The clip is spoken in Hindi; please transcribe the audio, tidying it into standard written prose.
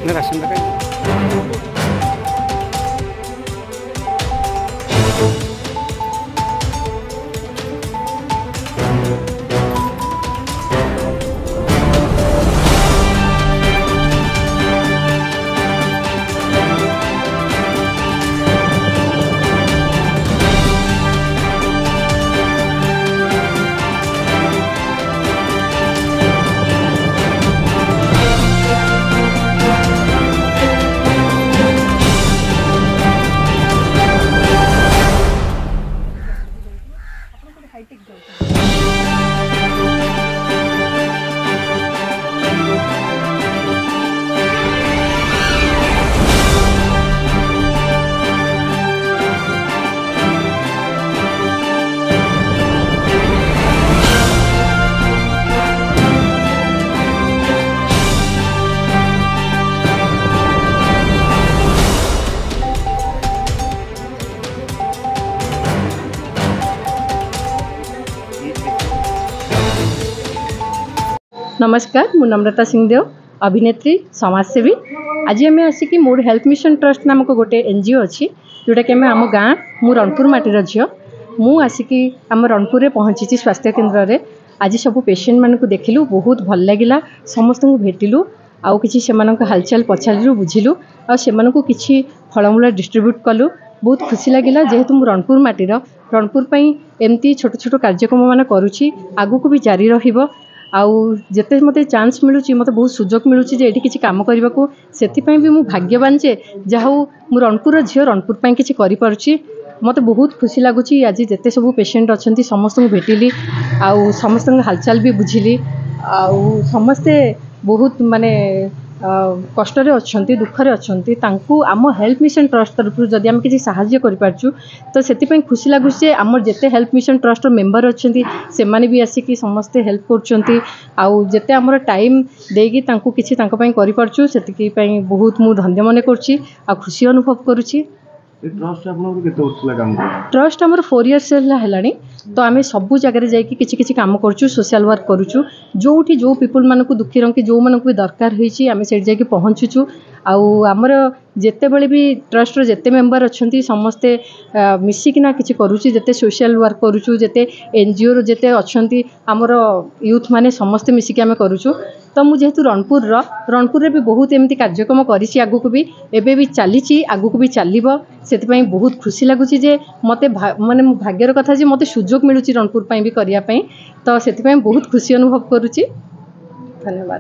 राशन का नमस्कार मु नम्रता सिंहदेव अभिनेत्री समाजसेवी आज आम आसिक मोर हेल्थ मिशन ट्रस्ट नामक गोटे एनजीओ अच्छी जोटा कि आम गाँ मु रणपुर माटीर झील मु आसिक आम रणपुर में पहुँची स्वास्थ्य केन्द्र में आज सब पेसेंट मानक देखिलु बहुत भल लगिला समस्त भेटिलु आउ कि हालचाल पचारू बुझिलु आउ कि फलमूल डिस्ट्रीब्यूट कलु बहुत खुशी लगिला जेहेतु मु रणपुर माटीर रणपुर एमती छोट छोट कार्यक्रम मान करुँची आगू भी जारी रहिबो आउ जिते मत चांस मिलूँ मत बहुत सुजोग मिलूँ ये किसी कम करने को से भी मु भाग्यवान जे जहाँ मु रणपुर झील रणपुर किसी करें मत बहुत खुशी लगुच आज जिते सब पेसेंट अच्छा समस्त भेटिली आउ समस्त हालचाल भी बुझिली आउ समस्ते बहुत माने कष्ट अच्छा दुखरे अच्छा आम हेल्थ मिशन ट्रस्ट तरफ जदि आम किसी साहाय्य करूँ तो से खुशी लगुच आम जिते हेल्थ मिशन ट्रस्ट मेंबर अच्छा से माने भी आसिक समस्ते हेल्प करते आमर टाइम देगी किसी करूँ से बहुत मु धन्य मन कर खुशी अनुभव करुँची ट्रस्ट आमर 4 इयर्स है तो आम सब जगह जाकि किसी काम करुँ सोशल वर्क करुँ जोठी जो पीपुल मानक दुखी रंग जो मानक भी दरकार होती आम से जाकि पहुँचुचु आमर जिते बड़े भी ट्रस्ट जिते मेंबर अच्छा समस्ते मिसिकिना किसी करुँची जिते सोशल वर्क करुँ जिते एनजीओ जिते अच्छा आमर यूथ माने समस्ते मिसिकी आम करुँ तो मुझे जेहेतु रणपुर भी बहुत एमती कार्यक्रम करी आगू भी एबे भी चली आगू भी चलो से बहुत खुशी लगुच मत माने भाग्यर कथा जे मत सुजोग मिलूँ रणपुर भी करने तो से बहुत खुशी अनुभव करुँची। धन्यवाद।